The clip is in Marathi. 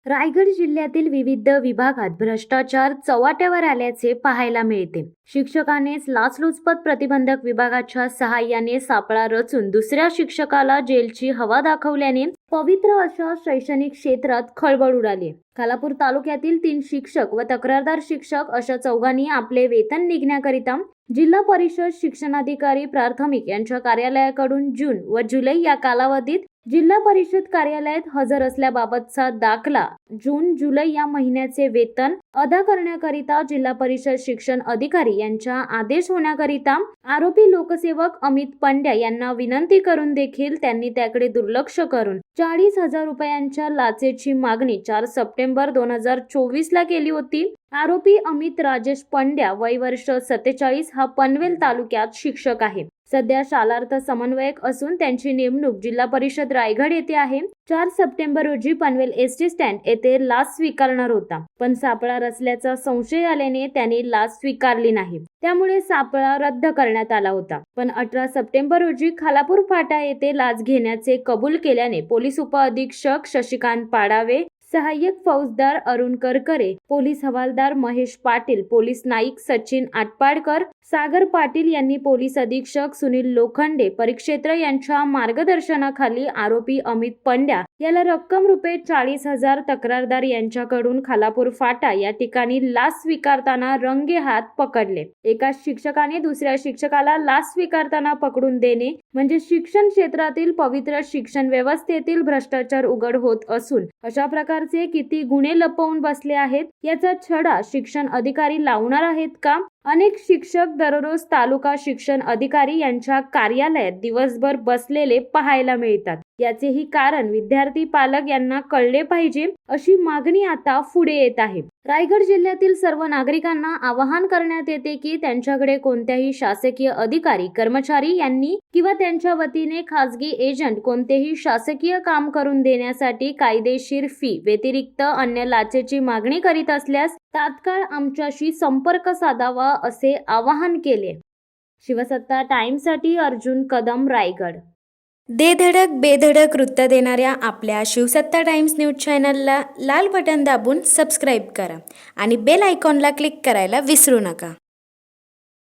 रायगड जिल्ह्यातील विविध विभागात भ्रष्टाचार चव्हाट्यावर आल्याचे पाहायला मिळते. शिक्षकानेच लाचलुचपत प्रतिबंधक विभागाच्या सहाय्याने सापळा रचून दुसऱ्या शिक्षकाला जेलची हवा दाखवल्याने पवित्र अशा शैक्षणिक क्षेत्रात खळबळ उडाली. खालापूर तालुक्यातील 3 शिक्षक व तक्रारदार शिक्षक अशा चौघांनी आपले वेतन निघण्याकरिता जिल्हा परिषद शिक्षणाधिकारी प्राथमिक यांच्या कार्यालयाकडून जून व जुलै या कालावधीत जिल्हा परिषद कार्यालयात हजर असल्याबाबतचा दाखला, जून जुलै या महिन्याचे वेतन अदा करण्याकरिता जिल्हा परिषद शिक्षण अधिकारी यांच्या आदेश होण्याकरिता आरोपी लोकसेवक अमित पंड्या यांना विनंती करून देखील त्यांनी त्याकडे दुर्लक्ष करून 40,000 रुपयांच्या लाचेची मागणी 4 सप्टेंबर 2024 ला केली होती. आरोपी अमित राजेश पंड्या वय वर्ष 47 हा पनवेल तालुक्यात शिक्षक आहे. सध्या शालार्थ समन्वयक असून त्यांची नेमणूक जिल्हा परिषद रायगड येथे आहे. 4 सप्टेंबर रोजी पनवेल एसटी स्टँड येथे लाच स्वीकारणार होता, पण सापळा रचल्याचा संशय आल्याने त्याने लाच स्वीकारली नाही. त्यामुळे सापळा रद्द करण्यात आला होता. पण 18 सप्टेंबर रोजी खालापूर फाटा येथे लाच घेण्याचे कबूल केल्याने पोलीस उपअधीक्षक शशिकांत पाडावे, सहाय्यक फौजदार अरुण करकरे, पोलीस हवालदार महेश पाटील, पोलीस नाईक सचिन आटपाडकर, सागर पाटील यांनी पोलीस अधीक्षक सुनील लोखंडे परिक्षेत्र यांच्या मार्गदर्शनाखाली आरोपी अमित पंड्या याला रक्कम रुपये 40,000 तक्रारदार यांच्याकडून खालापूर फाटा या ठिकाणी लाच स्वीकारताना रंगेहात पकडले. एका शिक्षकाने दुसऱ्या शिक्षकाला लाच स्वीकारताना पकडून देणे म्हणजे शिक्षण क्षेत्रातील पवित्र शिक्षण व्यवस्थेतील भ्रष्टाचार उघड होत असून अशा प्रकारचे किती गुन्हे लपवून बसले आहेत याचा छडा शिक्षण अधिकारी लावणार आहेत का? अनेक शिक्षक दररोज तालुका शिक्षण अधिकारी यांच्या कार्यालयात दिवसभर बसलेले पाहायला मिळतात. याचेही कारण विद्यार्थी पालक यांना कळले पाहिजे अशी मागणी आता पुढे येत आहे. रायगड जिल्ह्यातील सर्व नागरिकांना आवाहन करण्यात येते की त्यांच्याकडे कोणत्याही शासकीय अधिकारी, कर्मचारी यांनी किंवा त्यांच्या वतीने खासगी एजंट कोणतेही शासकीय काम करून देण्यासाठी कायदेशीर फी व्यतिरिक्त अन्य लाचेची मागणी करीत असल्यास तात्काळ आमच्याशी संपर्क साधावा असे आवाहन केले. शिवसत्ता टाइम्ससाठी अर्जुन कदम, रायगड. धडक बेधडक वृत्त देणाऱ्या आपल्या शिवसत्ता टाइम्स न्यूज चॅनलला लाल बटन दाबून सबस्क्राईब करा आणि बेल आयकॉनला क्लिक करायला विसरू नका.